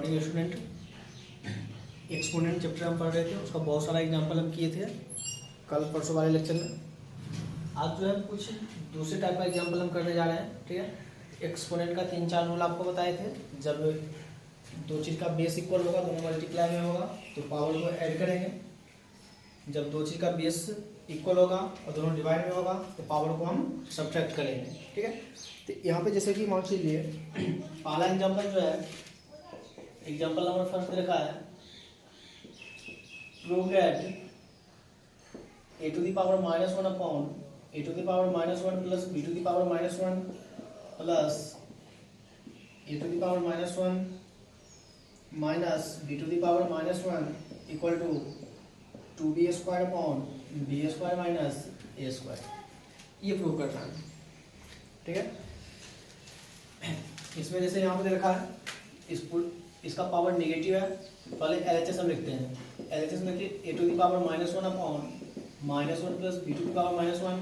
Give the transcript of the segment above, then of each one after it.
Morning student. Exponent chapter हम पढ़ रहे थे, उसका बहुत सारा एग्जांपल हम किए थे कल परसों वाले लेक्चर में। आज जो है कुछ दूसरे टाइप का एग्जांपल हम करने जा रहे हैं। ठीक है, एक्सपोनेंट का 3-4 रूल आपको बताए थे। जब दो चीज़ का बेस इक्वल होगा, दोनों मल्टीप्लाई में होगा तो पावर को ऐड करेंगे। जब दो चीज़ का बेस इक्वल होगा और दोनों डिवाइड में होगा तो पावर को हम सब्ट्रैक्ट करेंगे। ठीक है, तो यहाँ पे जैसे कि मान लीजिए पहला एग्जांपल जो है, एग्जांपल नंबर फर्स्ट रखा है, prove that a to the power -1 upon a to the power -1 plus b to the power -1 plus a to the power -1 minus b to the power -1 equal to 2b square upon b square minus a square। ये prove करना है। ठीक है, इसमें जैसे यहाँ पे दे रखा है, इसका पावर नेगेटिव है। पहले LHS हम लिखते हैं। LHS में लिखिए a to the power -1 upon -1 plus b to the power -1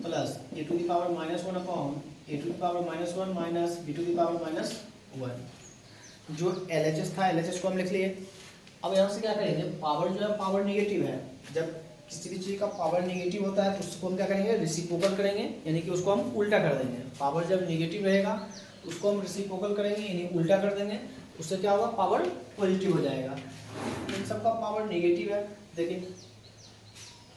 plus a to the power -1 upon a to the power -1 minus b to the power -1। जो LHS था, LHS को हम लिख लिए। अब यहाँ से क्या करेंगे, पावर जो है पावर नेगेटिव है। जब किसी भी चीज़ का पावर नेगेटिव होता है तो उसको हम क्या करेंगे, रेसिप्रोकल करेंगे, यानी कि उसको हम उल्टा कर देंगे। पावर जब नेगेटिव रहेगा तो उसको हम रेसिप्रोकल करेंगे, यानी उल्टा कर देंगे। उससे क्या होगा, पावर पॉजिटिव हो जाएगा। इन सब का पावर नेगेटिव है। देखिए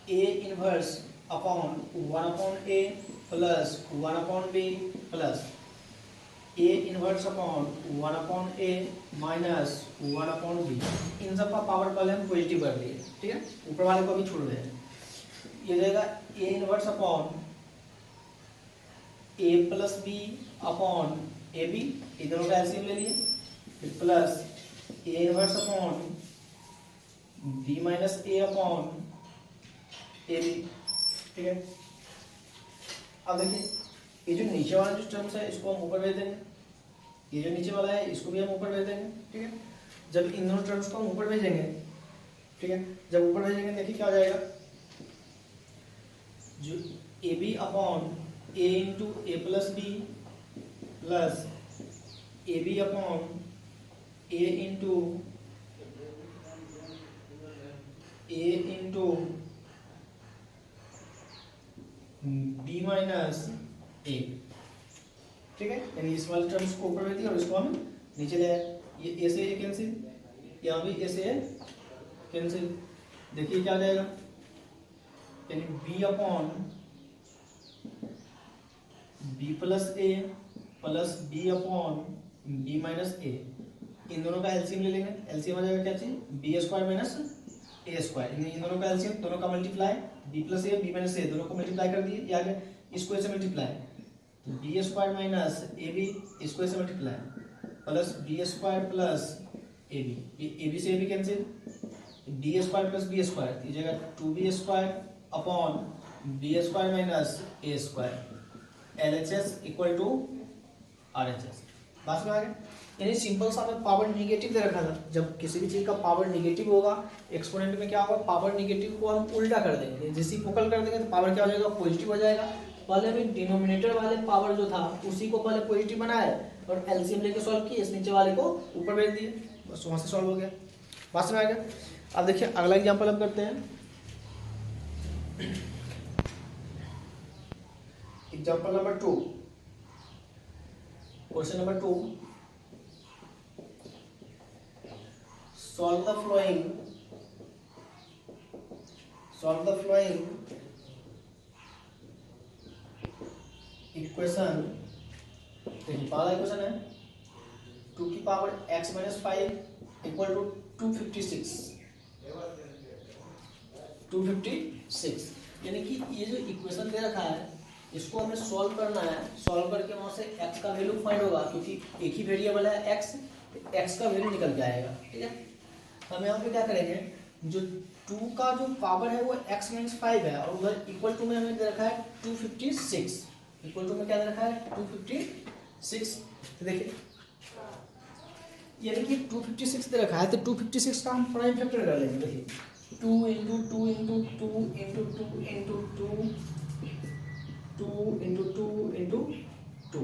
a inverse upon 1 upon a plus 1 upon b plus a inverse upon 1 upon a minus 1 upon b। इन सब का पावर पहले हम पॉजिटिव कर दिए। ठीक है, ऊपर वाले को अभी छोड़ रहे हैं। ये रहेगा a inverse upon a plus b upon A B, इन दोनों का एलसीएम ले लिए, फिर plus a inverse upon b minus a upon A B. ठीक है, अब देखिए ये जो नीचे वाला जो टर्म्स है इसको हम ऊपर भेज देंगे, ये जो नीचे वाला है इसको भी हम ऊपर भेज देंगे। ठीक है, जब इन दोनों टर्म्स को हम ऊपर भेजेंगे, ठीक है, जब ऊपर भेजेंगे देखिए क्या हो जाएगा, जो A B upon A into A plus B plus A B upon A into B minus A. ठीक है, यानी इस वाले टर्म्स को ऊपर भेज दिया और इसको हम नीचे ले आए। ये ए से ए कैंसिल, यहाँ भी ए से ए कैंसिल। देखिए क्या आ जाएगा, यानी B upon B plus A plus B upon B minus A. इन दोनों का एलसीएम ले लेंगे। एलसीएम आ जाएगा क्या चीज, B square minus A square. इन दोनों का एलसीएम, दोनों का multiply, B plus A B minus A, दोनों को मल्टीप्लाई कर दिए। ये आ गया, इसको ऐसे मल्टीप्लाई, तो B square minus A B, इसको ऐसे multiply, plus B square plus A B से A B cancel, D square plus B square, ये जगह 2b square upon B square minus A square. LHS equal to RHS। बात में आ गया, यानी simple सा हमें पावर निगेटिव दे रखा था। जब किसी भी चीज का पावर निगेटिव होगा, एक्सपोनेंट में क्या होगा, पावर निगेटिव को हम उल्टा कर देंगे, रेसिप्रोकल कर देंगे तो पावर क्या हो जाएगा, पॉजिटिव हो जाएगा। पहले अभी डिनोमिनेटर वाले पावर जो था उसी को पहले पॉजिटिव बनाया और एलसीएम लेके सॉल्व किए, इस नीचे वाले को ऊपर भेज दिए, बस वहां से सॉल्व हो गया। बात में आ गया। अब देखिए अगला एग्जांपल हम करते हैं। Example number 2, question number 2, solve the following equation। देखिए पहला इक्वेशन है 2 की power x minus 5 equal to 256। यानी कि ये जो इक्वेशन दे रखा है इसको हमें सॉल्व करना है। सॉल्व करके वहां से x का वैल्यू फाइंड होगा, क्योंकि एक ही वेरिएबल है x का वैल्यू निकल के आएगा। ठीक है, हम यहाँ पे क्या करेंगे, जो 2 का जो पावर है वो x माइनस 5 है और उधर इक्वल टू में हमें दे रखा है 256। इक्वल टू में क्या दे रखा है, 256। तो देखिए यानी कि 256 दे रखा है तो 256 का हम प्राइम फैक्टर कर लेंगे। देखिए 2 into 2 into 2 into 2 into 2 2 into 2 into 2।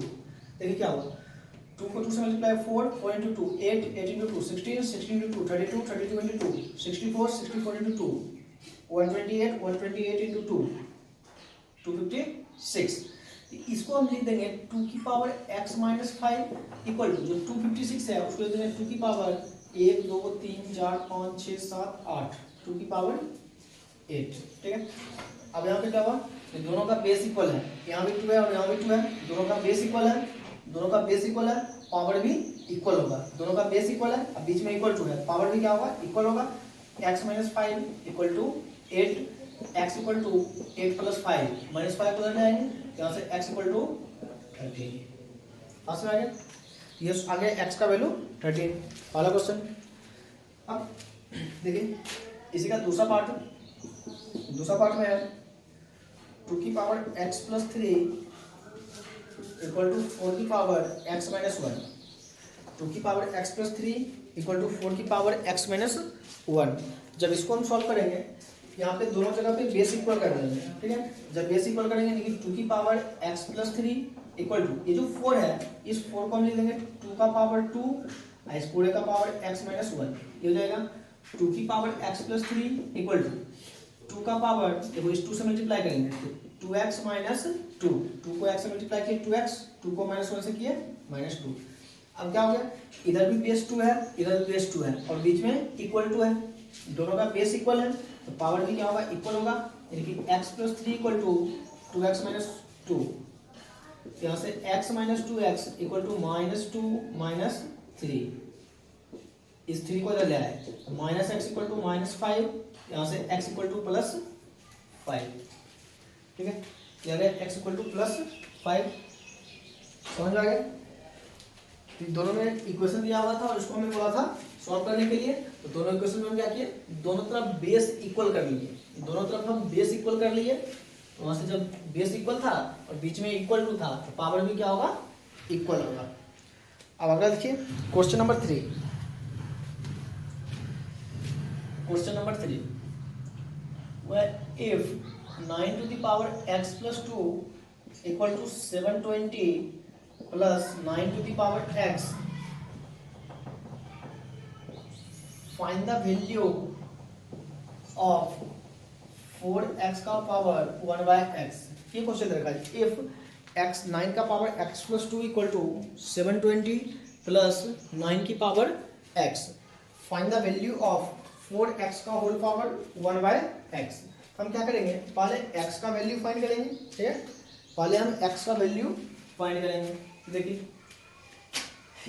देखिए क्या होगा, 2 को 2 से multiply 4, 4 into 2 8, 8 into 2 16, 16 into 2 32, 32 into 2 64, 64 into 2 128, 128 into 2 256। इसको हम लिख देंगे 2 की power x minus 5 equal to जो 256 है उसको लिख देंगे 2 की पावर 1 2 3 4 5 6 7 8 2 की पावर 8। ठीक है, अब यहाँ पे क्या हुआ, दोनों का बेस इक्वल है, यहाँ भी 2 है और यहाँ भी 2 है, दोनों का बेस इक्वल है, दोनों का बेस इक्वल है, पावर भी इक्वल होगा, दोनों का बेस इक्वल है, अब बीच में इक्वल टू है, पावर भी क्या होगा इक्वल होगा, x minus 5 equal to 8, x equal to 8 plus 5 minus 5 को उधर आएंगे, यहाँ से x इक्वल टू 13 पास में आ गया, ये आ गया x का वैल्यू 13। वाला क्वेश्चन। अब देखिए इसी का दूसरा पार्ट में है 2 की power x plus 3 equal to 4 की पावर x माइनस 1। 2 की power x plus 3 equal to 4 की पावर x माइनस 1। जब इसको हम सॉल्व करेंगे यहाँ पे दोनों जगह पे बेस इक्वल कर देंगे। ठीक है, जब बेस इक्वल करेंगे देखिए 2 की power x plus 3 equal to ये जो 4 है इस 4 को हम लिख देंगे 2 का पावर 2 इस पूरे का पावर x माइनस 1। ये हो जाएगा 2 की power x plus 3 equal to 2 का पावर देखो इस 2 से मल्टीप्लाई करेंगे 2x माइनस 2, 2 को x से मल्टीप्लाई किए 2x, 2 को माइनस 1 से किए माइनस 2। अब क्या हो गया, इधर भी बेस 2 है इधर भी बेस 2 है और बीच में इक्वल टू है, दोनों का बेस इक्वल है तो पावर भी क्या होगा इक्वल होगा, यानी कि x plus 3 equal to 2x minus 2। यहाँ से x minus 2x equal to minus 2 minus 3, इस 3 को इधर ले आए minus x equal to minus 5, यहाँ से x इक्वल टू प्लस 5। ठीक है, क्या है x इक्वल टू प्लस 5, समझ आ गया। दोनों में इक्वेशन दिया हुआ था और इसको हमें बोला था सॉल्व करने के लिए, तो दोनों इक्वेशन में हम क्या किए, दोनों तरफ बेस इक्वल कर लिए, दोनों तरफ हम बेस इक्वल कर लिए, तो वहां से जब बेस इक्वल था और बीच में इक्वल टू था तो पावर भी क्या होगा इक्वल होगा। अब अगला देखिए question number 3। Question number 3, where if 9 to the power x plus 2 equal to 720 plus 9 to the power x, find the value of 4x का पावर 1 by x। ये क्वेश्चन रखा है if x 9 का power x plus 2 equal to 720 plus 9 की power x, find the value of 4x का whole power 1 by x। हम क्या करेंगे, पहले x का वैल्यू फाइंड करेंगे। ठीक है, पहले हम x का वैल्यू फाइंड करेंगे। देखिए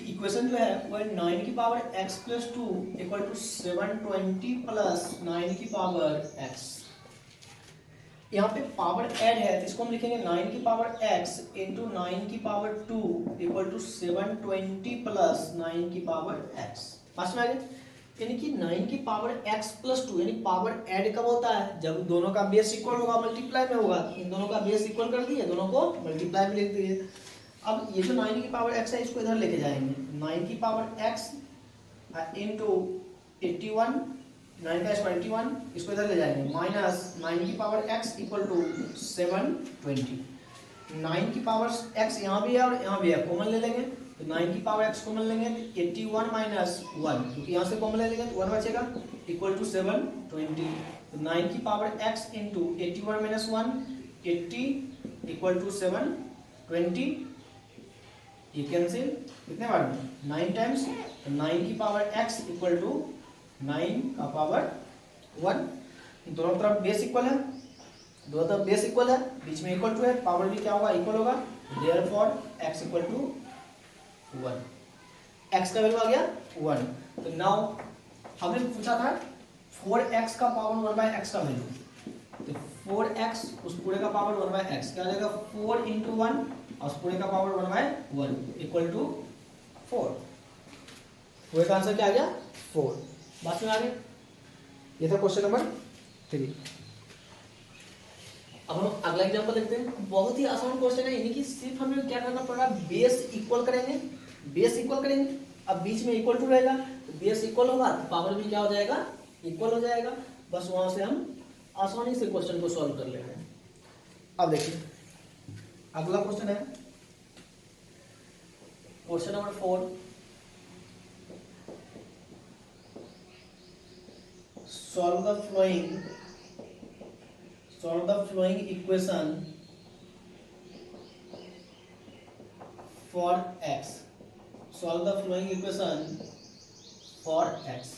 इक्वेशन जो है वो 9 की power x plus 2 equal to 720 plus 9 की पावर x। यहाँ पे पावर ऐड है तो इसको हम लिखेंगे 9 की पावर x इंटू 9 की पावर 2 इक्वल टू 720 प्लस 9 की पावर x। पास में आ गया, यानी कि 9 की पावर x प्लस 2, यानी पावर ऐड कब होता है, जब दोनों का बेस इक्वल होगा मल्टीप्लाई में होगा, इन दोनों का बेस इक्वल कर दिए दोनों को मल्टीप्लाई में लिख दिए। अब ये जो 9 की पावर x है इसको इधर लेके जाएंगे, 9 की पावर x इंटू 81, 9 का स्क्वायर 81, इसको इधर ले जाएंगे माइनस 9 की पावर x इक्वल टू 720। 9 की पावर x यहाँ भी है और यहाँ भी है, कॉमन ले लेंगे तो 9 की पावर x कॉमन लेंगे तो 81 माइनस 1, क्योंकि यहाँ से कॉमन ले लेंगे तो 1 बचेगा इक्वल टू 720। तो 9 की power x into 81 minus 1 80 equal to 720। ये कैंसिल कितने बार में 9 टाइम्स, तो 9 की पावर x इक्वल टू 9 का पावर 1। दोनों तरफ बेस इक्वल है, दोनों तरफ बेस इक्वल है, बीच में इक्वल टू है, पावर भी क्या होगा इक्वल होगा, therefore x equal to 1। x का वैल्यू आ गया 1। तो नाउ हमने पूछा था 4x का पावर 1 by x का वैल्यू, तो 4x उस पूरे का पावर 1 by x क्या आ जाएगा 4 इंटू 1 और उस पूरे का पावर 1 by 1 इक्वल टू 4। पूरे का आंसर क्या आ गया 4। बात में आ गया, ये था क्वेश्चन नंबर 3। अब हम अगला एग्जांपल देखते हैं, बहुत ही आसान क्वेश्चन है, यानी कि सिर्फ हमें क्या करना पड़ेगा, बेस इक्वल करेंगे, बेस इक्वल करेंगे, अब बीच में इक्वल टू रहेगा तो बेस इक्वल होगा तो पावर भी क्या हो जाएगा इक्वल हो जाएगा, बस वहां से हम आसानी से क्वेश्चन को सॉल्व कर लेंगे। अब देखिए अगला क्वेश्चन है question number 4, solve the following equation for x. Solve the following equation for x.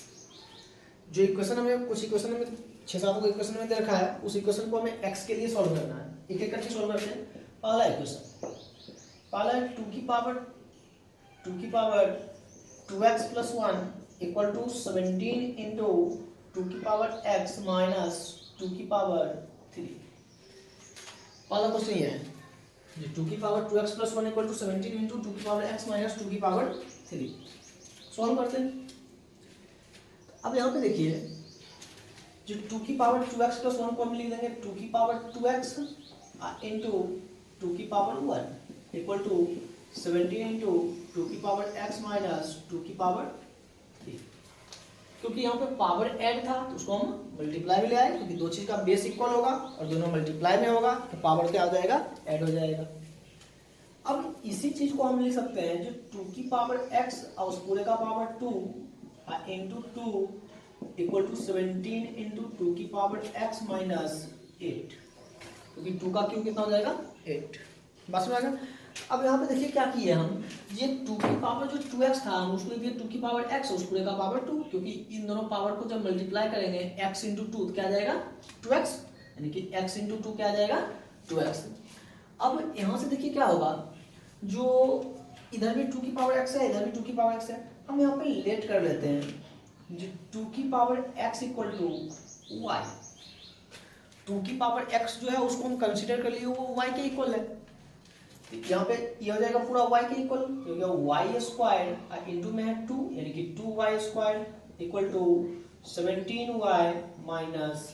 जो इक्वेशन हमें कुछ इक्वेशन में 6-7 को इक्वेशन में दे रखा है, उस इक्वेशन को हमें x के लिए सॉल्व करना है। एक एक करके सॉल्व करते हैं। पहला इक्वेशन, पहला है 2 की power 2x plus 1 equal to 17 into 2 की पावर x माइनस 2 की पावर 3। पहला क्वेश्चन ये है 2 की power 2x plus 1 equal to 17 into 2 की पावर x माइनस 2 की पावर 3। सॉल्व करते हैं। अब यहाँ पे देखिए, जो 2 की पावर 2x प्लस 1 को हम लिख देंगे 2 की पावर 2x इंटू 2 की पावर 1 इक्वल टू 17 इंटू 2 की पावर x माइनस 2 की पावर 3। क्योंकि यहाँ पे पावर ऐड था तो उसको हम मल्टीप्लाई में ले आए, क्योंकि दो चीज का बेस इक्वल होगा और दोनों मल्टीप्लाई में होगा तो पावर क्या हो जाएगा, ऐड हो जाएगा। अब इसी चीज को हम लिख सकते हैं, जो 2 की पावर x और उस पूरे का power 2 into 2 equal to 17 into 2 की पावर x माइनस 8, क्योंकि 2 का क्यूब कितना हो जाएगा 8। बात समझ आ गया। अब यहाँ पे देखिए क्या किए हम, ये 2 की पावर जो 2x था हम उसको दिए 2 की पावर x उस पूरे का पावर 2, क्योंकि इन दोनों पावर को जब मल्टीप्लाई करेंगे x इंटू 2 क्या आ जाएगा 2x, यानी कि x इंटू 2 क्या आ जाएगा 2x। अब यहाँ से देखिए क्या होगा, जो इधर भी 2 की पावर x है, इधर भी 2 की पावर x है, हम यहाँ पे लेट कर लेते हैं। जो 2 की power x equal to y, 2 की पावर x जो है उसको हम कंसीडर कर लिए वो y के इक्वल है। यहाँ पे ये हो जाएगा पूरा y के इक्वल, क्योंकि y स्क्वायर इंटू में है 2, यानी कि 2y square equal to 17y minus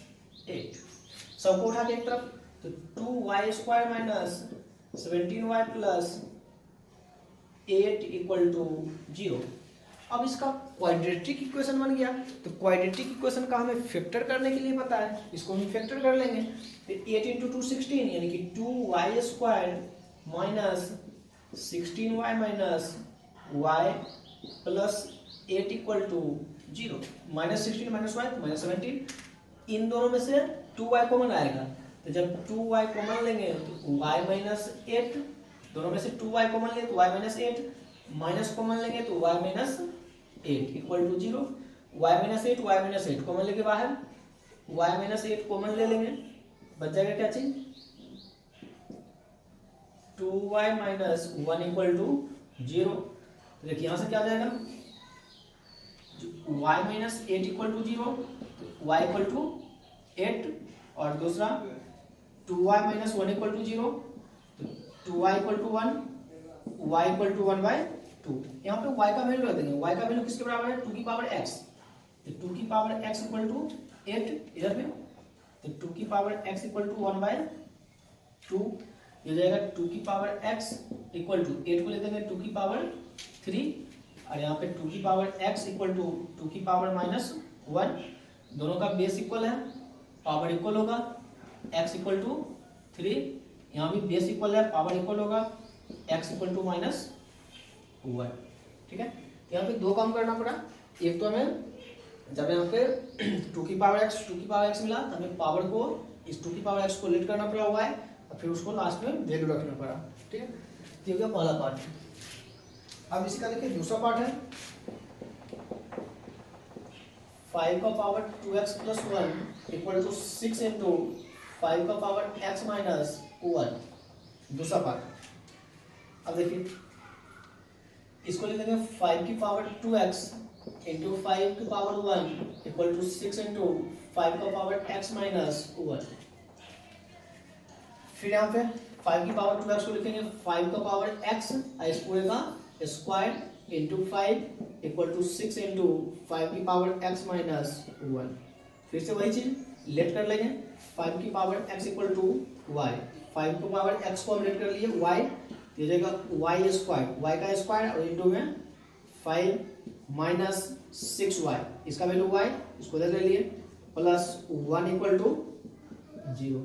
8। सबको उठा के एक तरफ, तो 2y square minus 17y plus 8 equal to 0। अब इसका क्वाड्रेटिक इक्वेशन बन गया, तो क्वाड्रेटिक इक्वेशन का हमें फैक्टर करने के लिए पता है, इसको हम फैक्टर कर लेंगे। तो 8 इंटू 2 16, यानी कि 2y square minus 16y minus y plus 8 equal to 0। Minus 16 minus y minus 17, इन दोनों में से 2y कॉमन आएगा, तो जब 2y कॉमन लेंगे तो y माइनस 8, दोनों में से 2y कॉमन लेंगे तो y माइनस 8, माइनस कॉमन लेंगे तो y minus 8 equal to 0। y minus 8 common लेके बाहर y माइनस 8 कॉमन ले लेंगे, बच जाएगा क्या चीज 2y माइनस 1 इक्वल टू 0। देखिए यहाँ से क्या आ जाएगा, y minus 8 equal to 0, y equal to 8, और दूसरा 2y minus 1 equal to 0, 2y equal to 1, y equal to 1/2। यहाँ पे y का वैल्यू रख देंगे, y का वैल्यू किसके बराबर है 2 की पावर x, तो 2 की पावर x इक्वल टू 8 इधर में, तो 2 की पावर x इक्वल टू 1/2, ये जाएगा 2 की पावर x इक्वल टू 8 को ले देंगे 2 की पावर 3, और यहाँ पे 2 की पावर x इक्वल टू 2 की पावर माइनस 1, दोनों का बेस इक्वल है, पावर इक्वल होगा, x इक्वल टू 3, यहाँ भी बेस इक्वल है, पावर इक्वल होगा, x इक्वल टू माइनस 1। ठीक है, यहाँ पे दो काम करना पड़ा, एक तो हमें जब यहाँ पे 2 की पावर x मिला तो हमें पावर को इस 2 की पावर x को लेट करना पड़ा हुआ है, और फिर उसको लास्ट में वैल्यू रखना पड़ा। ठीक है, ये हो गया पहला पार्ट। अब इसी का देखिए दूसरा पार्ट है 5 का power 2x plus 1 equal to 6 into 5 का पावर x माइनस 1, दूसरा पार्ट। अब देखिए इसको लिख देंगे 5 की पावर 2x इंटू 5 की पावर 1 इक्वल टू 6 इंटू 5 का पावर x माइनस 1। फिर यहाँ पे 5 की पावर 2x को लिखेंगे 5 का पावर x इस पूरे का square into 5 equal to 6 into 5 की पावर x माइनस 1। फिर से वही चीज लेट कर लेंगे, 5 की power x equal to y, 5 की पावर x को हम लेट कर लिए y, ये जाएगा y स्क्वायर, y का स्क्वायर और इंटू में 5 माइनस 6y, इसका वैल्यू y, इसको इधर ले लिए, प्लस 1 इक्वल टू 0।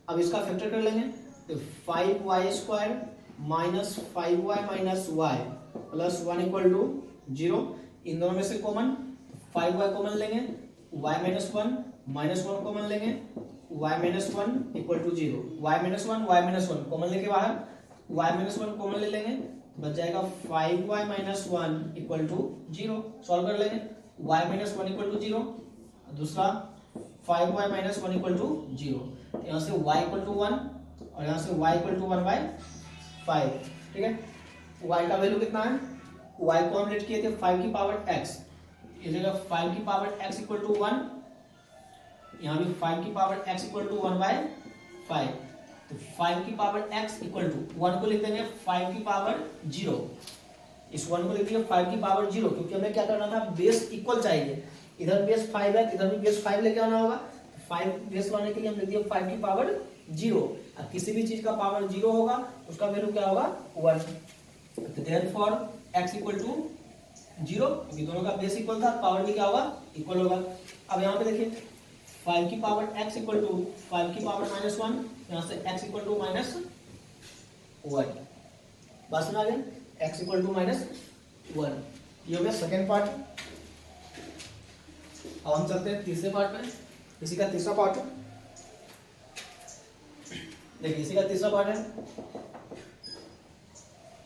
अब इसका फैक्टर कर लेंगे, तो 5y square minus 5y minus y plus 1 equal to 0। इन दोनों में से कॉमन 5y कॉमन लेंगे, y माइनस 1 माइनस 1 कॉमन लेंगे, y minus 1 equal to 0। y minus 1 common लेके बाहर y माइनस 1 कॉमन ले लेंगे, बच जाएगा 5y minus 1 equal to 0। Solve कर लेंगे, y माइनस 1 इक्वल टू 0, दूसरा 5y माइनस 1 इक्वल टू 0। यहाँ से y इक्वल टू 1 और यहाँ से y इक्वल टू 1/5। ठीक है, y का वैल्यू कितना है, y को हम लेट किए थे 5 की पावर x, इस जगह 5 की पावर x इक्वल टू 1, यहाँ भी 5 की पावर x इक्वल टू 1/5। तो 5 की पावर x इक्वल टू 1 को लिख देंगे 5 की पावर 0, इस 1 को लिख देंगे 5 की पावर 0, क्योंकि हमें क्या करना था, बेस इक्वल चाहिए। इधर बेस 5 है, इधर भी बेस 5 लेके आना होगा। 5 बेस लाने के लिए हम लिख दिए 5 की पावर 0। अब किसी भी चीज का पावर 0 होगा उसका वैल्यू क्या होगा, 1। तो देयरफॉर x इक्वल टू 0, क्योंकि दोनों का बेस इक्वल था, पावर भी क्या होगा, इक्वल होगा। अब यहाँ पे देखिए 5 की पावर x इक्वल टू 5 की पावर माइनस 1, यहाँ से x इक्वल टू माइनस 1। बात सुना गया, x इक्वल टू माइनस 1। ये हो गया सेकेंड पार्ट। अब हम चलते हैं तीसरे पार्ट में। इसी का तीसरा पार्ट देखिए, इसी का तीसरा पार्ट है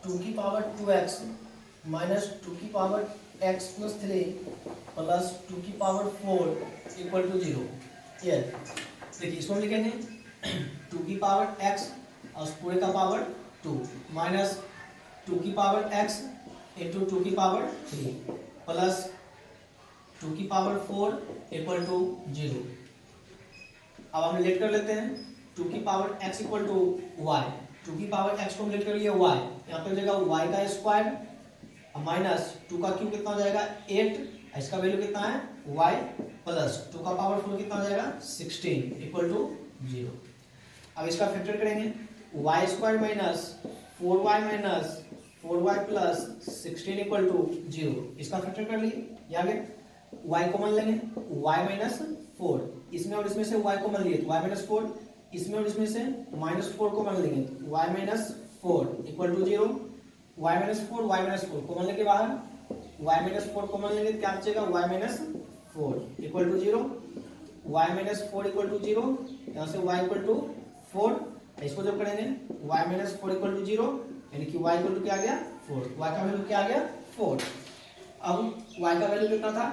2 की पावर 2x माइनस 2 की पावर x प्लस 3 प्लस 2 की पावर 4 इक्वल टू 0। ये देखिए, इसको हम लिखेंगे 2 की पावर x और पूरे का पावर 2 माइनस 2 की पावर x इंटू 2 की पावर 3 प्लस 2 की पावर 4 इक्वल टू 0। अब हम लेट कर लेते हैं 2 की power x equal to y। 2 की पावर x को हम लेट कर लिए y, यहाँ पे हो जाएगा y का स्क्वायर माइनस 2 का क्यूब कितना हो जाएगा 8, इसका वैल्यू कितना है y प्लस 2 का पावर 4 कितना हो जाएगा 16 इक्वल टू 0। अब इसका फैक्टर करेंगे, y square minus 4y minus 4y plus 16 equal to 0। इसका फैक्टर कर लिए, यहाँ y कॉमन लेंगे, y माइनस 4, इसमें और इसमें से y कॉमन लिए तो y माइनस 4, इसमें और इसमें से माइनस 4 कॉमन लेंगे तो y minus 4 equal to 0। y minus 4 common लेके बाहर y माइनस 4 कॉमन लेंगे क्या बचेगा, y minus 4 equal to 0। y minus 4 equal to 0, यहाँ से y इक्वल टू 4, इसको जब करेंगे y माइनस 4 इक्वल टू 0, यानी कि y इक्वल टू क्या आ गया 4, y का वैल्यू क्या आ गया 4। अब y का वैल्यू कितना था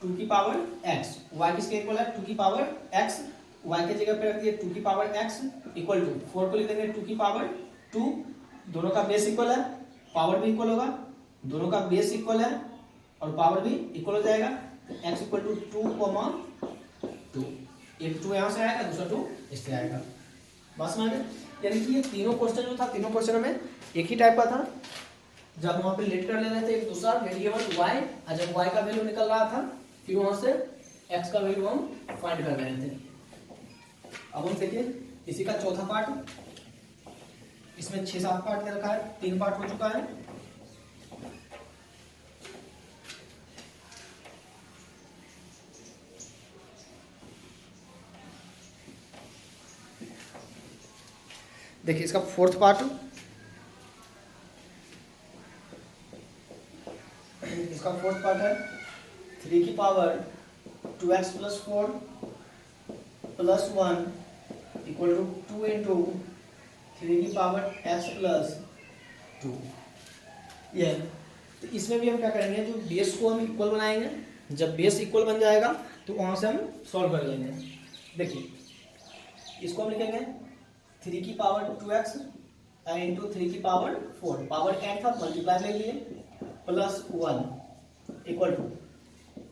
2 की पावर x, y किसके इक्वल है 2 की पावर x, y के जगह पे रख दिए 2 की पावर x इक्वल टू 4 को लिख देंगे 2 की पावर 2, दोनों का बेस इक्वल है, पावर भी इक्वल होगा, दोनों का बेस इक्वल है और पावर भी इक्वल हो जाएगा। x इक्वल टू 2, एक 2 यहाँ से आएगा, दूसरा 2 इससे आएगा। बस में यानी कि ये तीनों क्वेश्चन जो था, तीनों क्वेश्चन में एक ही टाइप का था। जब हम वहाँ पे लेट कर ले रहे थे एक दूसरा वेरिएबल y, और जब y का वैल्यू निकल रहा था फिर वहां से x का वैल्यू हम फाइंड कर रहे थे। अब हम देखिए इसी का चौथा पार्ट, इसमें 6-7 पार्ट दे रखा है, 3 पार्ट हो चुका है। देखिए इसका फोर्थ पार्ट, इसका फोर्थ पार्ट है 3 की power 2x plus 4 plus 1 equal to 2 into 3 की पावर x प्लस 2। ये तो इसमें भी हम क्या करेंगे, जो बेस को हम इक्वल बनाएंगे, जब बेस इक्वल बन जाएगा तो वहां से हम सॉल्व कर लेंगे। देखिए इसको हम लिखेंगे 3 की पावर 2x इंटू 3 की पावर 4, पावर ऐड था मल्टीप्लाई ले लिए, प्लस 1 इक्वल टू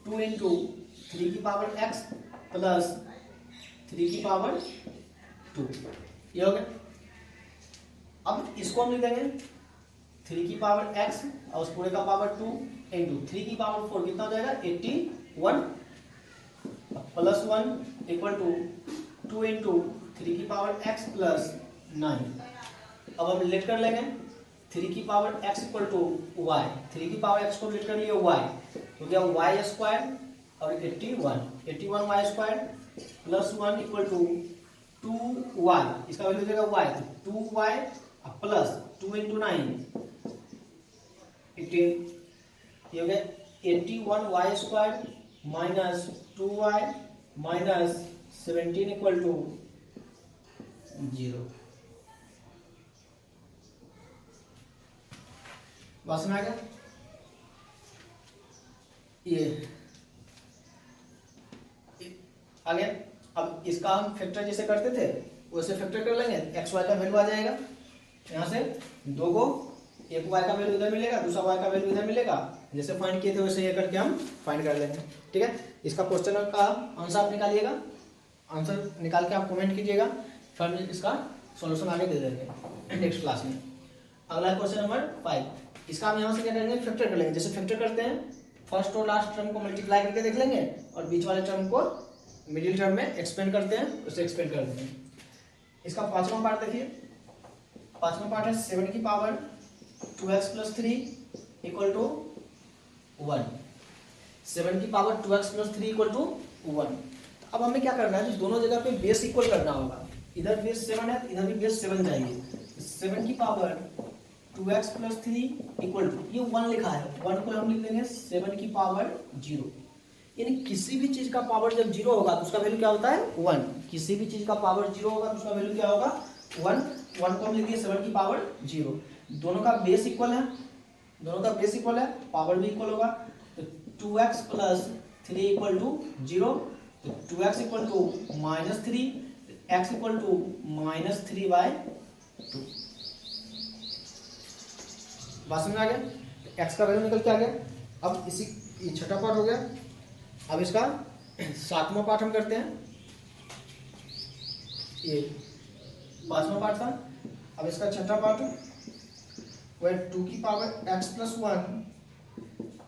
2 इंटू 3 की पावर x प्लस 3 की पावर 2। ये हो गया। अब इसको हम लिख देंगे 3 की पावर x और उस पूरे का पावर 2 इंटू 3 की पावर 4 कितना हो जाएगा 81 प्लस 1 इक्वल टू 2 इंटू 3 की पावर x प्लस 9। अब हम लेट कर लेंगे 3 की power x equal to y, 3 की पावर x को लेट कर लिए y, तो क्या y स्क्वायर और 81 y square plus 1 equal to 2y, इसका वैल्यू देगा y, तो 2y प्लस 2 इंटू 9 18, ये हो गया 81y² minus 2y minus 17 equal to 0। बात समझ आ गया? ये आगे अब इसका हम फैक्टर जैसे करते थे वैसे फैक्टर कर लेंगे, एक्स वाई का वैल्यू आ जाएगा यहाँ से, दो को, एक वाई का वैल्यू इधर मिलेगा, दूसरा वाई का वैल्यू इधर मिलेगा, जैसे फाइंड किए थे वैसे ये करके हम फाइंड कर लेंगे। ठीक है, इसका क्वेश्चन का आंसर आप निकालिएगा, आंसर निकाल के आप कमेंट कीजिएगा, फिर हम इसका सॉल्यूशन आगे दे देंगे नेक्स्ट क्लास में। अगला क्वेश्चन नंबर 5, इसका हम यहाँ से क्या करेंगे, फैक्टर कर लेंगे। जैसे फैक्टर करते हैं फर्स्ट और लास्ट टर्म को मल्टीप्लाई करके देख लेंगे और बीच वाले टर्म को मिडिल टर्म में एक्सपेंड करते हैं, उसे एक्सपेंड कर देंगे। इसका पांचवा पार्ट देखिए, पांचवा पार्ट है 7 की power 2x plus 3 equal to 1। 7 की power 2x plus 3 equal to 1। अब हमें क्या करना है, दोनों जगह पे बेस इक्वल करना होगा। इधर बेस 7 है, इधर भी बेस 7 चाहिए। 7 की power 2x plus 3 equal to, ये 1 लिखा है, 1 को हम लिख देंगे 7 की पावर 0। यानी किसी भी चीज का पावर जब 0 होगा तो उसका वैल्यू क्या होता है 1। किसी भी चीज का पावर 0 होगा तो उसका वैल्यू क्या होगा 1। 1 को हम लिख दिए 7 की पावर 0। दोनों का बेस इक्वल है, दोनों का बेस इक्वल है, पावर भी इक्वल होगा। तो 2x प्लस 3 इक्वल टू 0, तो 2x equal to -3, x equal to -3/2। बात समझ आ गया? x का वैल्यू निकल के आ गया। अब इसी ये छठा पार्ट हो गया। अब इसका सातवां पार्ट हम करते हैं, ये पांचवा पार्ट था। अब इसका छठा पार्ट वह 2 की power x plus 1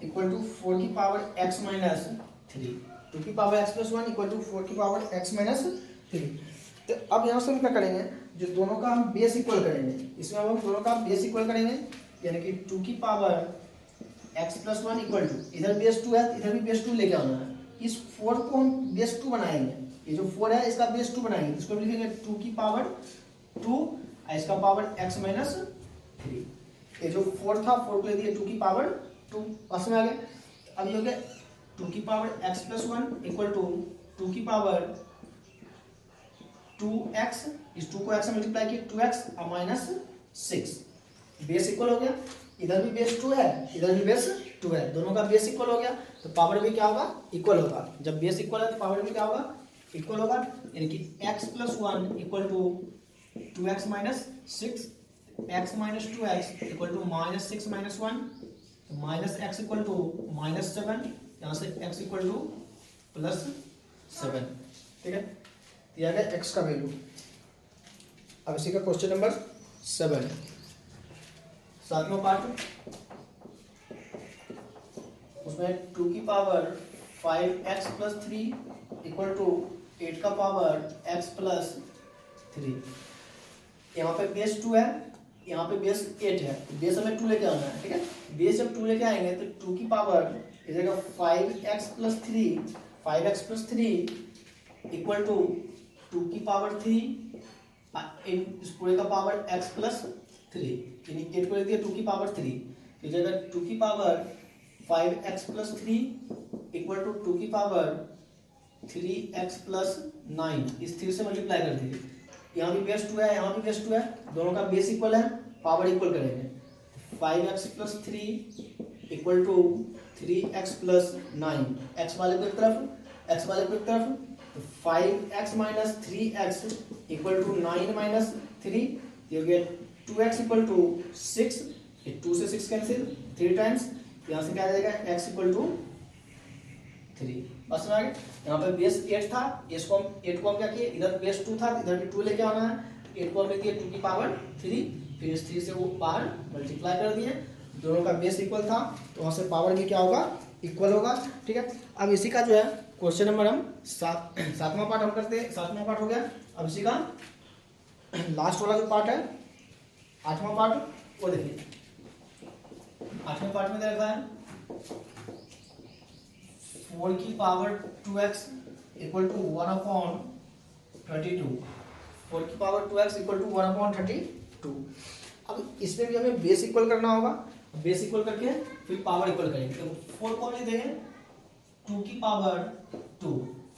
equal to 4 की पावर x माइनस 3। 2 की power x plus 1 equal to 4 की पावर x माइनस 3। तो अब यहाँ से हम क्या करेंगे, जो दोनों का हम बेस इक्वल करेंगे, इसमें हम दोनों का बेस इक्वल करेंगे, यानी कि 2 की power x plus 1 equal to, इधर बेस 2 है, इधर भी बेस 2 लेके आना है। इस 4 को हम बेस 2 बनाएंगे, ये जो 4 है इसका बेस 2 बनाएंगे, इसको हम लिखेंगे 2 की पावर 2, इसका पावर x माइनस 3। ये जो 4 था 4 को ले दिए 2 की पावर 2। पास में आ गया। अब ये हो गया 2 की power x plus 1 equal to 2 की पावर 2x, इस 2 को x से मल्टीप्लाई किया 2x माइनस 6। बेस इक्वल हो गया, इधर भी बेस 2 है, इधर भी बेस 2 है, दोनों का बेस इक्वल हो गया तो पावर भी क्या होगा इक्वल होगा। जब बेस इक्वल है तो पावर भी क्या होगा इक्वल होगा, यानी कि x plus 1 equal to 2x minus 6, x minus 2x equal to -6 minus 1, minus x equal to -7, यहाँ से x इक्वल टू +7। ठीक है, दिया गया x का वैल्यू। अब इसी का क्वेश्चन नंबर 7, सातवां पार्ट, उसमें 2 की power 5x plus 3 equal to 8 का पावर x प्लस 3। यहाँ पे बेस 2 है, यहाँ पे बेस 8 है, बेस हमें 2 लेके आना है। ठीक है, बेस जब 2 लेके आएंगे तो 2 की पावर इधर 5x plus 3, 5x plus 3 equal to 2 की पावर 3 इस पूरे का पावर x प्लस 3, यानी 8 को ले दिया 2 की पावर 3, इस जगह 2 की power 5x plus 3 equal to 2 की पावर 3x प्लस 9, इस 3 से मल्टीप्लाई कर दीजिए। यहाँ भी बेस 2 है, यहाँ भी बेस 2 है, दोनों का बेस इक्वल है, पावर इक्वल करेंगे। 5x plus 3 equal to 3x plus 9, x वाले को एक तरफ, x वाले को एक तरफ, तो 5x minus 3x equal to 9 minus 3, ये हो गया 2x इक्वल टू 6, 2 से 6 कैंसिल, 3 टाइम्स, यहाँ से क्या आ जाएगा x इक्वल टू 3। बस में आ गया। यहाँ पे बेस 8 था, इसको हम 8 को हम क्या किए, इधर बेस 2 था, इधर भी 2 लेके आना है, 8 को हम लेके 2 की पावर 3, फिर इस 3 से वो बाहर मल्टीप्लाई कर दिए, दोनों का बेस इक्वल था तो वहाँ से पावर भी क्या होगा इक्वल होगा। ठीक है, अब इसी का जो है क्वेश्चन नंबर हम सातवां पार्ट हम करते हैं, सातवां पार्ट हो गया। अब इसी का लास्ट वाला जो पार्ट है 8वां पार्ट, वो देखिए 8वें पार्ट में देखा है 4 की पावर 2x इक्वल टू 1/32, 4 की पावर 2x इक्वल टू 1/32। अब इसमें भी हमें बेस इक्वल करना होगा, बेस इक्वल करके फिर पावर इक्वल करेंगे। तो 4 को लिख देंगे 2 की पावर 2,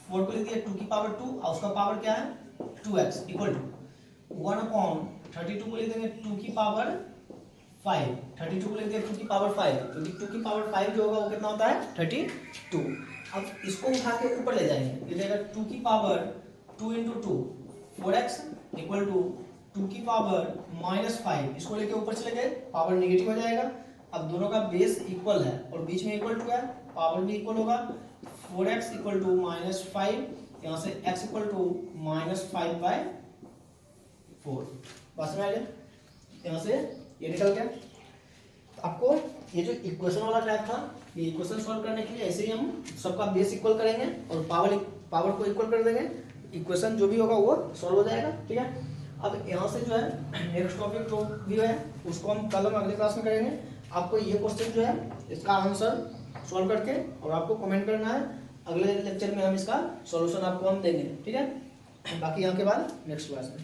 4 को लिख दिया 2 की पावर 2 और उसका पावर क्या है 2x इक्वल टू 1/32 को लिख देंगे 2 की पावर 5, 32 को लिख दिया 2 की पावर 5, क्योंकि 2 की पावर 5 जो होगा वो कितना होता है 32। अब इसको उठा के ऊपर ले जाएंगे, ये जाएगा 2 की power 2 into 2 4x equal to 2 की पावर -5, इसको लेके ऊपर चले गए पावर नेगेटिव हो जाएगा। अब दोनों का बेस इक्वल है और बीच में इक्वल टू है, पावर भी इक्वल होगा 4x इक्वल टू -5, यहाँ से x इक्वल टू -5/4। बस में आ गया, यहाँ से ये निकल गया। तो आपको ये जो इक्वेशन वाला टाइप था, ये इक्वेशन सॉल्व करने के लिए ऐसे ही हम सबका बेस इक्वल करेंगे और पावर को इक्वल कर देंगे, इक्वेशन जो भी होगा वो सॉल्व हो जाएगा। ठीक है, अब यहाँ से जो है नेक्स्ट टॉपिक जो भी है उसको हम कल हम अगले क्लास में करेंगे। आपको ये क्वेश्चन जो है इसका आंसर सॉल्व करके और आपको कमेंट करना है, अगले लेक्चर में हम इसका सॉल्यूशन आपको हम देंगे। ठीक है, बाकी यहाँ के बाद नेक्स्ट क्लास में।